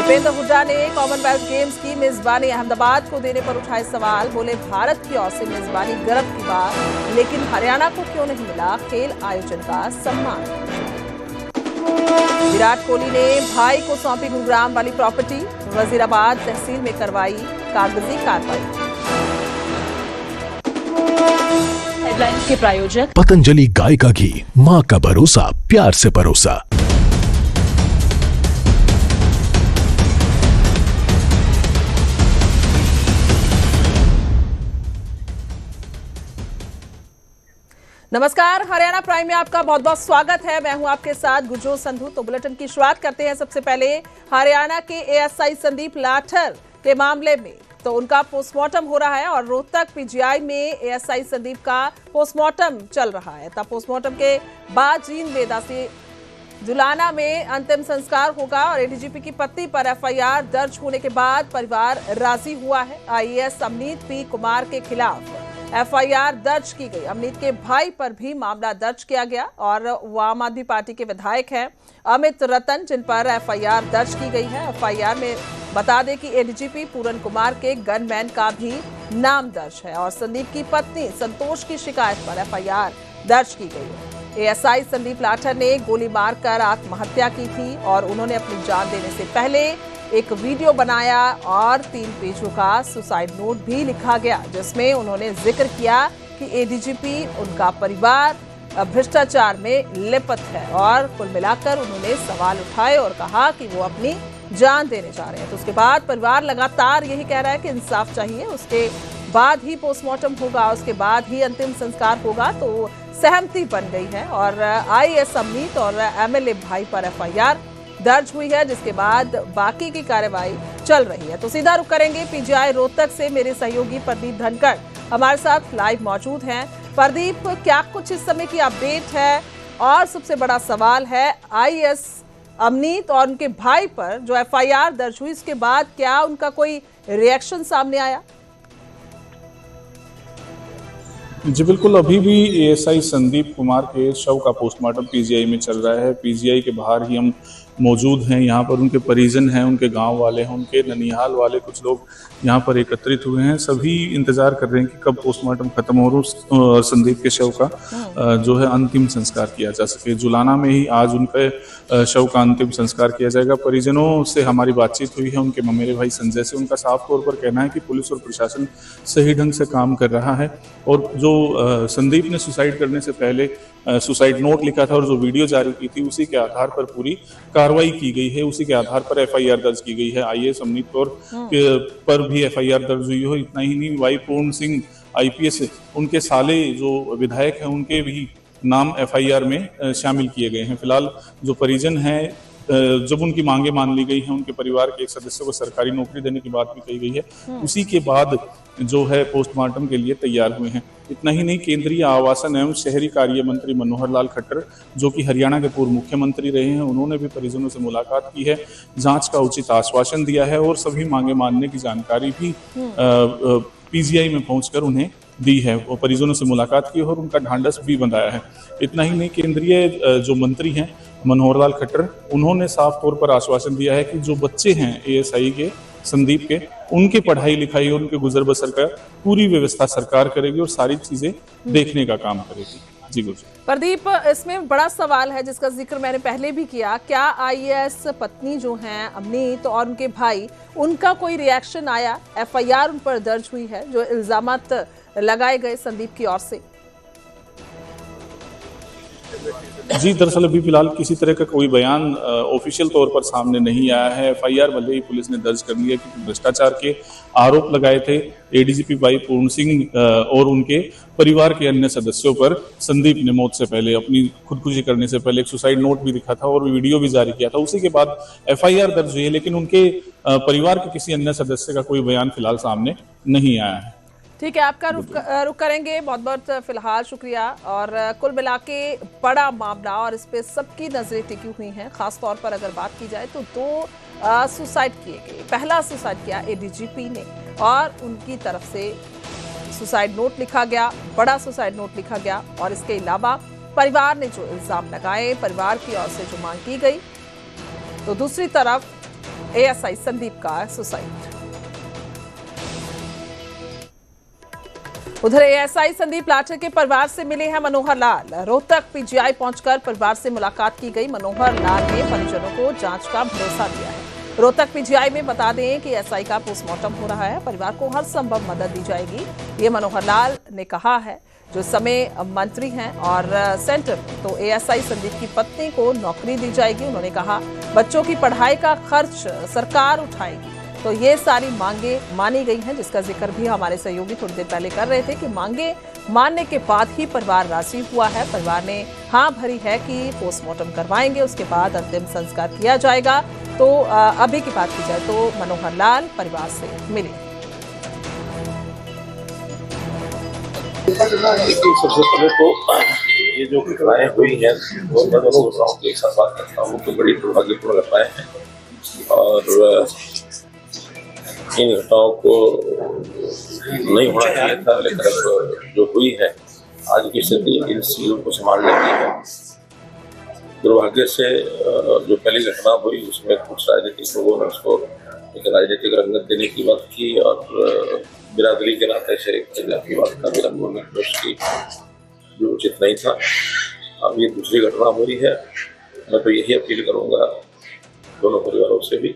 भूपेंद्र हुड्डा ने Commonwealth games की मेजबानी अहमदाबाद को देने पर उठाए सवाल। बोले भारत की ओर से मेजबानी गर्व की बात, लेकिन हरियाणा को क्यों नहीं मिला खेल आयोजन का सम्मान। विराट कोहली ने भाई को सौंपी गुरुग्राम वाली प्रॉपर्टी, वजीराबाद तहसील में करवाई कागजी कार्रवाई। हेडलाइंस के प्रायोजक पतंजलि गाय का घी, माँ का भरोसा, प्यार से परोसा। नमस्कार, हरियाणा प्राइम में आपका बहुत बहुत स्वागत है। मैं हूं आपके साथ गुरजोत संधू। तो बुलेटिन की शुरुआत करते हैं सबसे पहले हरियाणा के एएसआई संदीप लाठर के मामले में। तो उनका पोस्टमार्टम हो रहा है और रोहतक पीजीआई में एएसआई संदीप का पोस्टमार्टम चल रहा है। तब पोस्टमार्टम के बाद जींद वेदा से जुलाना में अंतिम संस्कार होगा और एडीजीपी की पत्नी पर एफआईआर दर्ज होने के बाद परिवार राजी हुआ है। आईएएस अमनीत पी कुमार के खिलाफ एफआईआर दर्ज की गई। अमनीत के भाई पर भी मामला दर्ज किया गया और वो आम आदमी पार्टी के विधायक हैं अमित रतन, जिन पर एफआईआर दर्ज की गई है। एफआईआर में बता दें कि एडीजीपी पूरन कुमार के गनमैन का भी नाम दर्ज है और संदीप की पत्नी संतोष की शिकायत पर एफआईआर दर्ज की गई है। एएसआई संदीप लाठर ने गोली मारकर आत्महत्या की थी और उन्होंने अपनी जान देने से पहले एक वीडियो बनाया और 3 पेजों का सुसाइड नोट भी लिखा गया, जिसमें उन्होंने जिक्र किया कि एडीजीपी उनका परिवार भ्रष्टाचार में लिप्त है और कुल मिलाकर उन्होंने सवाल उठाए और कहा कि वो अपनी जान देने जा रहे हैं। तो उसके बाद परिवार लगातार यही कह रहा है कि इंसाफ चाहिए, उसके बाद ही पोस्टमार्टम होगा, उसके बाद ही अंतिम संस्कार होगा। तो सहमति बन गई है और आईएएस अमनीत और एमएलए भाई पर एफआईआर दर्ज हुई है, जिसके बाद बाकी की कार्यवाही चल रही है। तो सीधा रुख करेंगे पीजीआई रोहतक से। मेरे सहयोगी प्रदीप धनखड़ हमारे साथ लाइव मौजूद हैं। प्रदीप, क्या कुछ इस समय की अपडेट है? और सबसे बड़ा सवाल है आईएएस अमनीत और उनके भाई पर जो एफआईआर दर्ज हुई, इसके बाद क्या उनका कोई रिएक्शन सामने आया? जी बिल्कुल, अभी भी एएसआई संदीप कुमार के शव का पोस्टमार्टम पीजीआई में चल रहा है। पीजीआई के बाहर ही हम मौजूद हैं। यहाँ पर उनके परिजन हैं, उनके गांव वाले हैं, उनके ननिहाल वाले कुछ लोग यहाँ पर एकत्रित हुए हैं। सभी इंतजार कर रहे हैं कि कब पोस्टमार्टम खत्म हो और संदीप के शव का जो है अंतिम संस्कार किया जा सके। जुलाना में ही आज उनके शव का अंतिम संस्कार किया जाएगा। परिजनों से हमारी बातचीत हुई है, उनके ममेरे भाई संजय से। उनका साफ तौर पर कहना है कि पुलिस और प्रशासन सही ढंग से काम कर रहा है और जो संदीप ने सुसाइड करने से पहले सुसाइड नोट लिखा था और जो वीडियो जारी की थी, उसी के आधार पर पूरी कार्रवाई की गई है, उसी के आधार पर एफआईआर दर्ज की गई है। आईएएस अमनीत पर भी एफआईआर दर्ज हुई हो। इतना ही नहीं, वाई पूर्ण सिंह आईपीएस, उनके साले जो विधायक हैं, उनके भी नाम एफआईआर में शामिल किए गए हैं। फिलहाल जो परिजन हैं, जब उनकी मांगे मान ली गई हैं, उनके परिवार के एक सदस्य को सरकारी नौकरी देने की बात भी कही गई है, उसी के बाद जो है पोस्टमार्टम के लिए तैयार हुए हैं। इतना ही नहीं, केंद्रीय आवासन एवं शहरी कार्य मंत्री मनोहर लाल खट्टर, जो कि हरियाणा के पूर्व मुख्यमंत्री रहे हैं, उन्होंने भी परिजनों से मुलाकात की है, जांच का उचित आश्वासन दिया है और सभी मांगे मानने की जानकारी भी पीजीआई में पहुंचकर उन्हें दी है। वो परिजनों से मुलाकात की और उनका ढांढस भी बंधाया है। इतना ही नहीं, केंद्रीय जो मंत्री हैं मनोहर लाल खट्टर, उन्होंने साफ तौर पर आश्वासन दिया है कि जो बच्चे हैं एएसआई के, संदीप के, उनकी पढ़ाई लिखाई और उनके गुजर बसर का पूरी व्यवस्था सरकार करेगी और सारी चीजें देखने का काम करेगी। जी गुरु प्रदीप, इसमें बड़ा सवाल है जिसका जिक्र मैंने पहले भी किया। क्या आईएएस पत्नी जो हैं अमनीत और उनके भाई, उनका कोई रिएक्शन आया? एफआईआर उन पर दर्ज हुई है जो इल्जामात लगाए गए संदीप की ओर से। जी, दरअसल अभी फिलहाल किसी तरह का कोई बयान ऑफिशियल तौर पर सामने नहीं आया है। एफआईआर भले ही पुलिस ने दर्ज कर लिया कि भ्रष्टाचार के आरोप लगाए थे एडीजीपी वाई पूर्ण सिंह और उनके परिवार के अन्य सदस्यों पर। संदीप ने मौत से पहले, अपनी खुदकुशी करने से पहले, एक सुसाइड नोट भी लिखा था और वीडियो भी जारी किया था। उसी के बाद एफआईआर दर्ज हुई है, लेकिन उनके परिवार के किसी अन्य सदस्य का कोई बयान फिलहाल सामने नहीं आया है। ठीक है, आपका रुख करेंगे। बहुत बहुत फिलहाल शुक्रिया। और कुल मिला के बड़ा मामला और इस पे सबकी नजरें टिकी हुई हैं। खास तौर पर अगर बात की जाए तो 2 सुसाइड किए गए। पहला सुसाइड किया एडीजीपी ने और उनकी तरफ से सुसाइड नोट लिखा गया, बड़ा सुसाइड नोट लिखा गया। और इसके अलावा परिवार ने जो इल्जाम लगाए, परिवार की ओर से जो मांग की गई, तो दूसरी तरफ एएसआई संदीप का सुसाइड। उधर एएसआई संदीप लाठर के परिवार से मिले हैं मनोहर लाल। रोहतक पीजीआई पहुंचकर परिवार से मुलाकात की गई। मनोहर लाल ने परिजनों को जांच का भरोसा दिया है। रोहतक पीजीआई में बता दें कि एएसआई का पोस्टमार्टम हो रहा है, परिवार को हर संभव मदद दी जाएगी, ये मनोहर लाल ने कहा है। जो समय मंत्री हैं और सेंटर में तो एएसआई संदीप की पत्नी को नौकरी दी जाएगी। उन्होंने कहा बच्चों की पढ़ाई का खर्च सरकार उठाएगी। तो ये सारी मांगे मानी गई हैं, जिसका जिक्र भी हमारे सहयोगी थोड़ी देर पहले कर रहे थे कि मांगे मानने के बाद ही परिवार राजी हुआ है। परिवार ने हाँ भरी है कि पोस्टमार्टम करवाएंगे, उसके बाद अंतिम संस्कार किया जाएगा। तो अभी की बात की जाए तो मनोहर लाल परिवार से मिले। सबसे पहले तो ये जो घटनाएं हुई हैं वो मैं दोनों घटनाओं की एक साथ बात करता हूँ तो बड़ी दुर्भाग्यपूर्ण घटनाएं हैं और इन घटनाओं को नहीं होना चाहिए था, लेकिन जो हुई है आज की स्थिति इन चीजों को संभालने की है। दुर्भाग्य से जो पहली घटना हुई उसमें कुछ राजनीतिक लोगों ने उसको एक राजनीतिक रंगत देने की बात की और बिरादरी के नाते से की बात का विलंबन की, जो उचित नहीं था। अब ये दूसरी घटना हुई है। मैं तो यही अपील करूंगा दोनों परिवारों से भी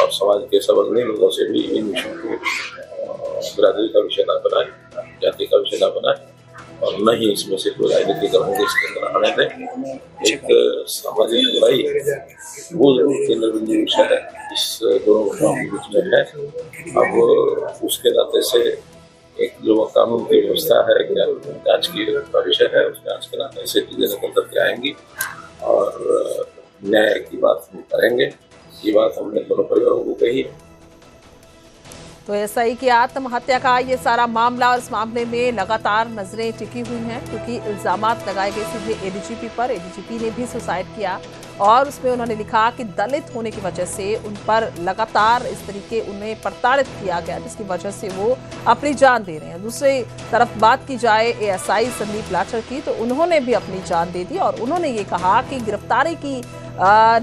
और समाज के सब अग्रणी लोगों से भी इन विषयों को बिरादरी का विषय न बनाए, जाति का विषय न बनाए और न ही इसमें से कोई राजनीतिक रंग इसके अंदर आने दें। एक सामाजिक बुराई वो जरूर केंद्र बिंदु विषय है इस दोनों घटनाओं के बीच में है। अब उसके नाते से एक जो कानून की व्यवस्था है, जांच की विषय है, उस जांच के नाते से चीजें निकल करके आएंगी और न्याय की बात हम करेंगे। ये बात हमने दोनों परिवारों को कही है। तो एएसआई की आत्महत्या का ये सारा मामला और इस मामले में लगातार नजरें टिकी हुई हैं, क्योंकि इल्जामात लगाए गए सीधे एडीजीपी पर। एडीजीपी ने भी सुसाइड किया और उसमें उन्होंने लिखा कि दलित होने की वजह से उन पर लगातार इस तरीके उन्हें प्रताड़ित किया गया, जिसकी वजह से वो अपनी जान दे रहे हैं। दूसरी तरफ बात की जाए एएसआई संदीप लाठर की, तो उन्होंने भी अपनी जान दे दी और उन्होंने ये कहा कि गिरफ्तारी की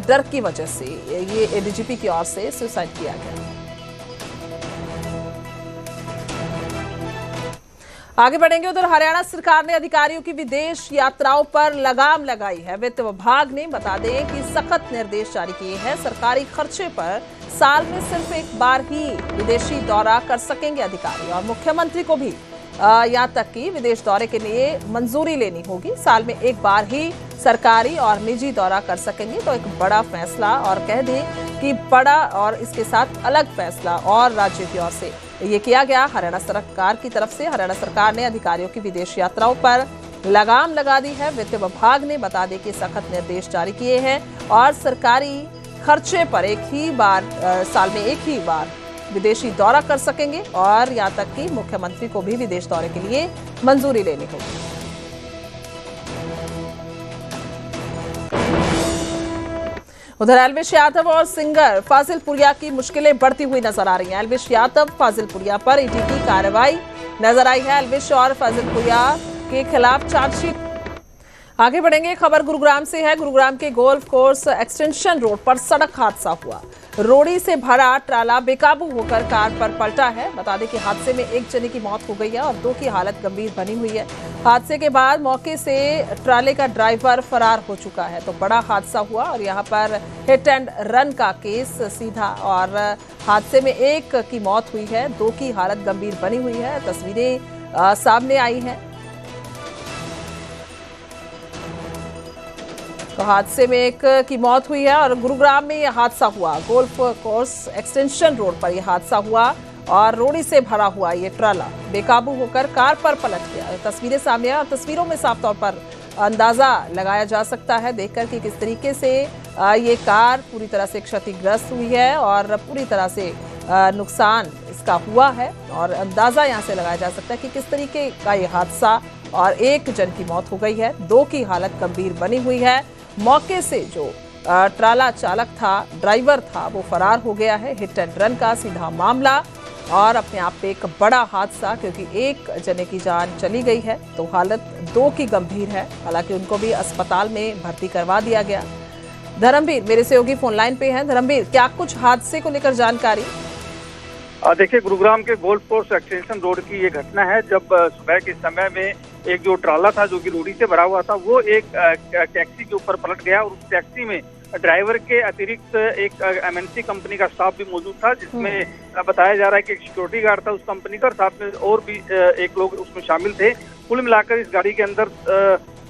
डर की वजह से ये एडीजीपी की ओर से सुसाइड किया गया। आगे बढ़ेंगे। उधर हरियाणा सरकार ने अधिकारियों की विदेश यात्राओं पर लगाम लगाई है। वित्त विभाग ने बता दें कि सख्त निर्देश जारी किए हैं। सरकारी खर्चे पर साल में सिर्फ एक बार ही विदेशी दौरा कर सकेंगे अधिकारी और मुख्यमंत्री को भी यहाँ तक कि विदेश दौरे के लिए मंजूरी लेनी होगी। साल में एक बार ही सरकारी और निजी दौरा कर सकेंगे। तो एक बड़ा फैसला और कह दें कि बड़ा और इसके साथ अलग फैसला और राज्य की ओर से ये किया गया हरियाणा सरकार की तरफ से। हरियाणा सरकार ने अधिकारियों की विदेश यात्राओं पर लगाम लगा दी है। वित्त विभाग ने बता दें कि सख्त निर्देश जारी किए हैं और सरकारी खर्चे पर साल में एक ही बार विदेशी दौरा कर सकेंगे और यहाँ तक कि मुख्यमंत्री को भी विदेश दौरे के लिए मंजूरी लेनी होगी। उधर एल्विश यादव और सिंगर फाजिल पुरिया की मुश्किलें बढ़ती हुई नजर आ रही हैं। एल्विश यादव फाजिल पुरिया पर ईडी की कार्रवाई नजर आई है। एल्विश और फाजिल पुरिया के खिलाफ चार्जशीट। आगे बढ़ेंगे। खबर गुरुग्राम से है। गुरुग्राम के गोल्फ कोर्स एक्सटेंशन रोड पर सड़क हादसा हुआ। रोड़ी से भरा ट्राला बेकाबू होकर कार पर पलटा है। बता दें कि हादसे में एक जने की मौत हो गई है और दो की हालत गंभीर बनी हुई है। हादसे के बाद मौके से ट्राले का ड्राइवर फरार हो चुका है। तो बड़ा हादसा हुआ और यहाँ पर हिट एंड रन का केस सीधा और हादसे में एक की मौत हुई है, दो की हालत गंभीर बनी हुई है। तस्वीरें सामने आई हैं। तो हादसे में एक की मौत हुई है और गुरुग्राम में यह हादसा हुआ। गोल्फ कोर्स एक्सटेंशन रोड पर यह हादसा हुआ और रोड़ी से भरा हुआ ये ट्राला बेकाबू होकर कार पर पलट गया। तस्वीरें सामने आई और तस्वीरों में साफ तौर पर अंदाजा लगाया जा सकता है देखकर कि किस तरीके से ये कार पूरी तरह से क्षतिग्रस्त हुई है और पूरी तरह से नुकसान इसका हुआ है और अंदाजा यहाँ से लगाया जा सकता है कि किस तरीके का ये हादसा और एक जन की मौत हो गई है, दो की हालत गंभीर बनी हुई है। मौके से जो ट्राला चालक था, ड्राइवर था, वो फरार हो गया है। हिट एंड रन का सीधा मामला और अपने आप पे एक बड़ा हादसा, क्योंकि एक जने की जान चली गई है तो हालत दो की गंभीर है। हालांकि उनको भी अस्पताल में भर्ती करवा दिया गया। धर्मवीर मेरे सहयोगी फोन लाइन पे हैं। धर्मवीर, क्या कुछ हादसे को लेकर जानकारी? देखिए, गुरुग्राम के गोल्फ कोर्स एक्सटेंशन रोड की ये घटना है, जब सुबह के समय में एक जो ट्राला था जो कि रोडी से भरा हुआ था, वो एक टैक्सी के ऊपर पलट गया और उस टैक्सी में ड्राइवर के अतिरिक्त एक एमएनसी कंपनी का स्टाफ भी मौजूद था, जिसमें बताया जा रहा है कि एक सिक्योरिटी गार्ड था उस कंपनी का और साथ में और भी एक लोग उसमें शामिल थे। कुल मिलाकर इस गाड़ी के अंदर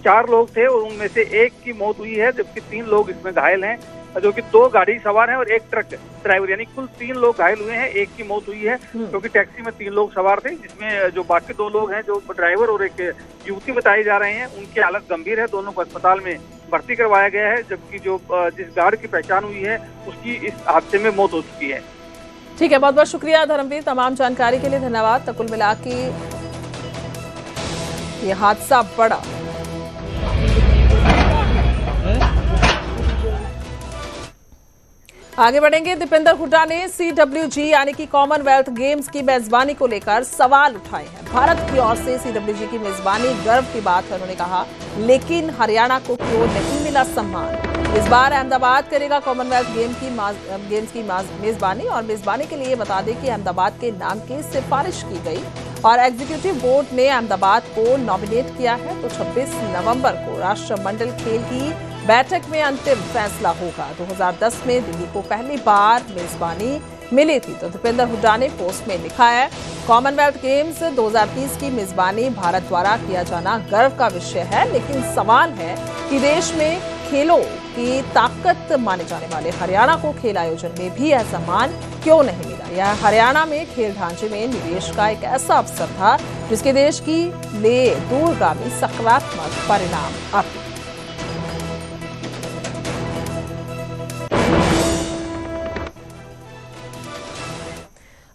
4 लोग थे और उनमें से एक की मौत हुई है, जबकि 3 लोग इसमें घायल हैं, जो कि 2 गाड़ी सवार हैं और एक ट्रक ड्राइवर, यानी कुल 3 लोग घायल हुए हैं। एक की मौत हुई है क्योंकि टैक्सी में 3 लोग सवार थे, जिसमें जो बाकी 2 लोग हैं, जो ड्राइवर और एक युवती बताए जा रहे हैं, उनकी हालत गंभीर है। दोनों को अस्पताल में भर्ती करवाया गया है, जबकि जो जिस गार्ड की पहचान हुई है उसकी इस हादसे में मौत हो चुकी है। ठीक है, बहुत बहुत शुक्रिया धर्मवीर, तमाम जानकारी के लिए धन्यवाद। तो कुल मिला के ये हादसा बड़ा। आगे बढ़ेंगे। दीपेंद्र हुड्डा ने CWG यानी कि कॉमनवेल्थ गेम्स की मेजबानी को लेकर सवाल उठाए हैं। भारत की ओर से CWG की मेजबानी गर्व की बात है, उन्होंने कहा, लेकिन हरियाणा को क्यों नहीं मिला सम्मान? इस बार अहमदाबाद करेगा कॉमनवेल्थ गेम्स की मेजबानी, और मेजबानी के लिए बता दें कि अहमदाबाद के नाम की सिफारिश की गई और एग्जीक्यूटिव बोर्ड ने अहमदाबाद को नॉमिनेट किया है। तो 26 नवंबर को राष्ट्रमंडल खेल की बैठक में अंतिम फैसला होगा। 2010 में दिल्ली को पहली बार मेजबानी मिली थी। तो दीपेंद्र हुड्डा ने पोस्ट में लिखा है, कॉमनवेल्थ गेम्स 2030 की मेजबानी भारत द्वारा किया जाना गर्व का विषय है, लेकिन सवाल है कि देश में खेलों की ताकत माने जाने वाले हरियाणा को खेल आयोजन में भी यह सम्मान क्यों नहीं मिला? यह हरियाणा में खेल ढांचे में निवेश का एक ऐसा अवसर था जिसके देश की लिए दूरगामी सकारात्मक परिणाम आते।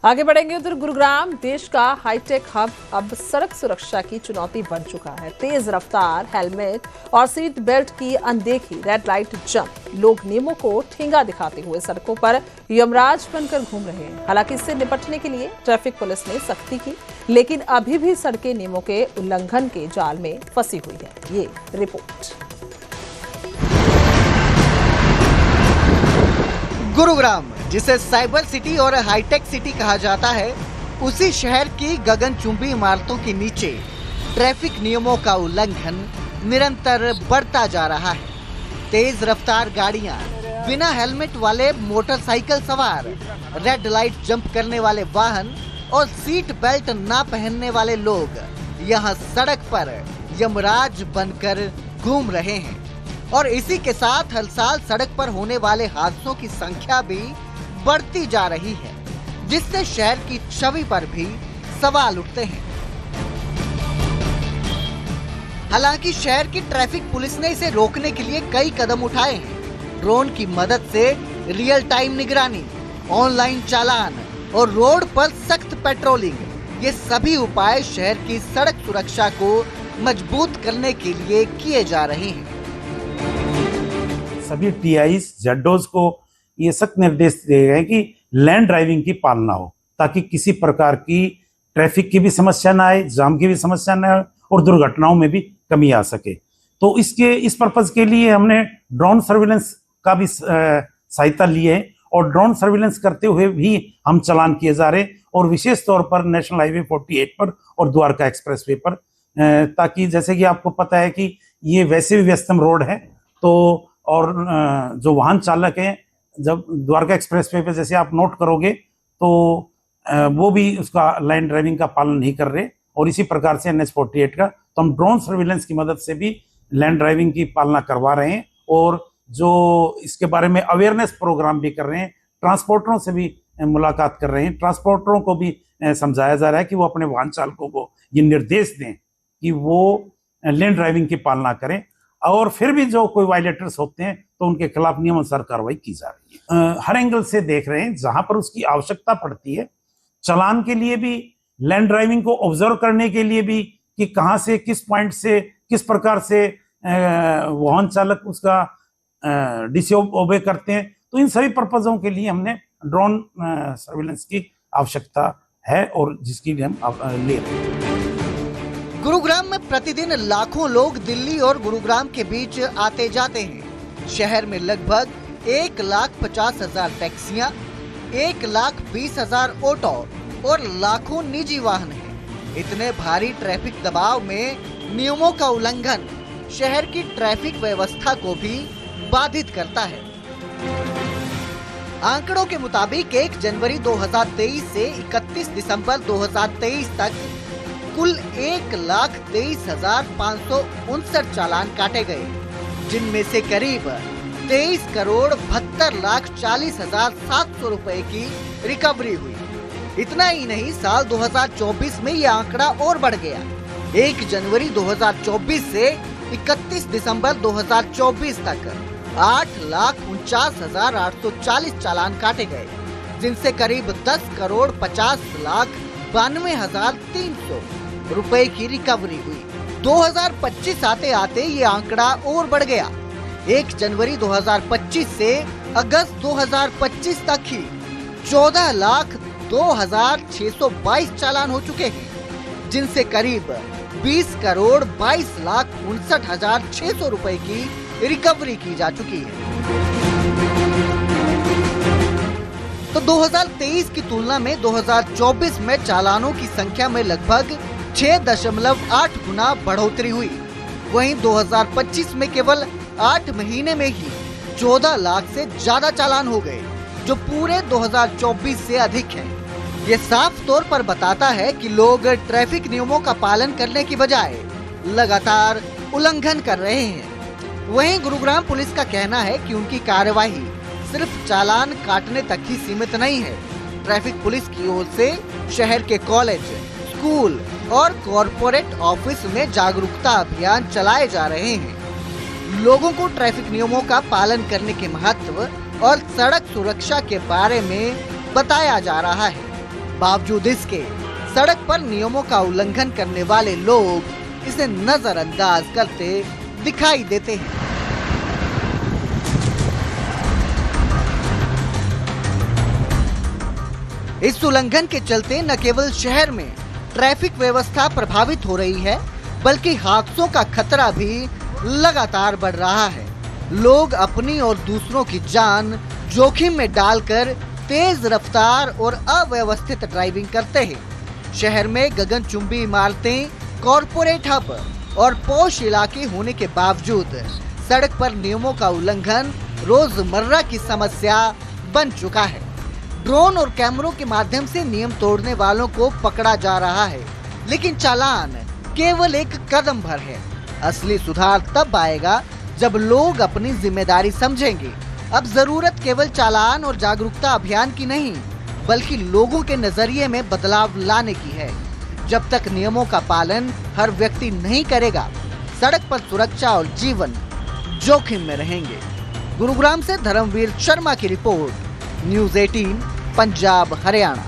आगे बढ़ेंगे। उधर गुरुग्राम देश का हाईटेक हब अब सड़क सुरक्षा की चुनौती बन चुका है। तेज रफ्तार, हेलमेट और सीट बेल्ट की अनदेखी, रेड लाइट जंप, लोग नियमों को ठेंगा दिखाते हुए सड़कों पर यमराज बनकर घूम रहे हैं। हालांकि इससे निपटने के लिए ट्रैफिक पुलिस ने सख्ती की, लेकिन अभी भी सड़कें नियमों के उल्लंघन के जाल में फंसी हुई है। ये रिपोर्ट। गुरुग्राम, जिसे साइबर सिटी और हाईटेक सिटी कहा जाता है, उसी शहर की गगनचुंबी इमारतों के नीचे ट्रैफिक नियमों का उल्लंघन निरंतर बढ़ता जा रहा है। तेज रफ्तार गाड़ियां, बिना हेलमेट वाले मोटरसाइकिल सवार, रेड लाइट जंप करने वाले वाहन और सीट बेल्ट ना पहनने वाले लोग यहां सड़क पर यमराज बनकर घूम रहे हैं। और इसी के साथ हर साल सड़क पर होने वाले हादसों की संख्या भी बढ़ती जा रही है, जिससे शहर की छवि पर भी सवाल उठते हैं। हालांकि शहर की ट्रैफिक पुलिस ने इसे रोकने के लिए कई कदम उठाए हैं। ड्रोन की मदद से रियल टाइम निगरानी, ऑनलाइन चालान और रोड पर सख्त पेट्रोलिंग, ये सभी उपाय शहर की सड़क सुरक्षा को मजबूत करने के लिए किए जा रहे हैं। सभी TIs, ZOs को ये सख्त निर्देश दिए गए कि लैंड ड्राइविंग की पालना हो, ताकि किसी प्रकार की ट्रैफिक की भी समस्या ना आए, जाम की भी समस्या ना आए और दुर्घटनाओं में भी कमी आ सके। तो इस पर्पज के लिए हमने ड्रोन सर्विलेंस का भी सहायता ली है और ड्रोन सर्विलेंस करते हुए भी हम चालान किए जा रहे, और विशेष तौर पर नेशनल हाईवे 48 पर और द्वारका एक्सप्रेसवे पर, ताकि जैसे कि आपको पता है कि ये वैसे भी व्यस्तम रोड है, तो और जो वाहन चालक हैं, जब द्वारका एक्सप्रेसवे पे जैसे आप नोट करोगे तो वो भी उसका लाइन ड्राइविंग का पालन नहीं कर रहे, और इसी प्रकार से NH 48 का, तो हम ड्रोन सर्विलेंस की मदद से भी लैंड ड्राइविंग की पालना करवा रहे हैं और जो इसके बारे में अवेयरनेस प्रोग्राम भी कर रहे हैं। ट्रांसपोर्टरों से भी मुलाकात कर रहे हैं, ट्रांसपोर्टरों को भी समझाया जा रहा है कि वो अपने वाहन चालकों को ये निर्देश दें कि वो लेन ड्राइविंग की पालना करें, और फिर भी जो कोई वायलेटर्स होते हैं तो उनके खिलाफ नियमानुसार कार्रवाई की जा रही है। हर एंगल से देख रहे हैं, जहां पर उसकी आवश्यकता पड़ती है, चालान के लिए भी, लैंड ड्राइविंग को ऑब्जर्व करने के लिए भी, कि कहां से, किस पॉइंट से, किस प्रकार से वाहन चालक उसका डिसओबे करते हैं, तो इन सभी पर्पजों के लिए हमने ड्रोन सर्विलेंस की आवश्यकता है और जिसकी भी हम ले रहे हैं। गुरुग्राम में प्रतिदिन लाखों लोग दिल्ली और गुरुग्राम के बीच आते जाते हैं। शहर में लगभग 1,50,000 टैक्सियां, 1,20,000 ऑटो और लाखों निजी वाहन हैं। इतने भारी ट्रैफिक दबाव में नियमों का उल्लंघन शहर की ट्रैफिक व्यवस्था को भी बाधित करता है। आंकड़ों के मुताबिक 1 जनवरी 2023 से 31 दिसंबर 2023 तक कुल 1,23,559 चालान काटे गए, जिनमें से करीब 23,72,40,700 रुपए की रिकवरी हुई। इतना ही नहीं, साल 2024 में यह आंकड़ा और बढ़ गया। 1 जनवरी 2024 से 31 दिसंबर 2024 तक 8,49,840 चालान काटे गए, जिनसे करीब 10,50,92,300 रुपए की रिकवरी हुई। 2025 आते आते ये आंकड़ा और बढ़ गया। 1 जनवरी 2025 से अगस्त 2025 तक ही 14,02,622 चालान हो चुके हैं, जिनसे करीब 20,22,59,600 रुपए की रिकवरी की जा चुकी है। तो 2023 की तुलना में 2024 में चालानों की संख्या में लगभग 6.8 गुना बढ़ोतरी हुई। वहीं 2025 में केवल 8 महीने में ही 14 लाख से ज्यादा चालान हो गए, जो पूरे 2024 से अधिक है। ये साफ तौर पर बताता है कि लोग ट्रैफिक नियमों का पालन करने की बजाय लगातार उल्लंघन कर रहे हैं। वहीं गुरुग्राम पुलिस का कहना है कि उनकी कार्यवाही सिर्फ चालान काटने तक ही सीमित नहीं है। ट्रैफिक पुलिस की ओर से शहर के कॉलेज, स्कूल और कॉरपोरेट ऑफिस में जागरूकता अभियान चलाए जा रहे हैं। लोगों को ट्रैफिक नियमों का पालन करने के महत्व और सड़क सुरक्षा के बारे में बताया जा रहा है। बावजूद इसके सड़क पर नियमों का उल्लंघन करने वाले लोग इसे नजरअंदाज करते दिखाई देते हैं। इस उल्लंघन के चलते न केवल शहर में ट्रैफिक व्यवस्था प्रभावित हो रही है, बल्कि हादसों का खतरा भी लगातार बढ़ रहा है। लोग अपनी और दूसरों की जान जोखिम में डालकर तेज रफ्तार और अव्यवस्थित ड्राइविंग करते हैं। शहर में गगनचुंबी इमारतें, कॉरपोरेट हब और पॉश इलाके होने के बावजूद सड़क पर नियमों का उल्लंघन रोजमर्रा की समस्या बन चुका है। ड्रोन और कैमरों के माध्यम से नियम तोड़ने वालों को पकड़ा जा रहा है, लेकिन चालान केवल एक कदम भर है। असली सुधार तब आएगा जब लोग अपनी जिम्मेदारी समझेंगे। अब जरूरत केवल चालान और जागरूकता अभियान की नहीं, बल्कि लोगों के नजरिए में बदलाव लाने की है। जब तक नियमों का पालन हर व्यक्ति नहीं करेगा, सड़क पर सुरक्षा और जीवन जोखिम में रहेंगे। गुरुग्राम से धर्मवीर शर्मा की रिपोर्ट, न्यूज़ 18 पंजाब हरियाणा।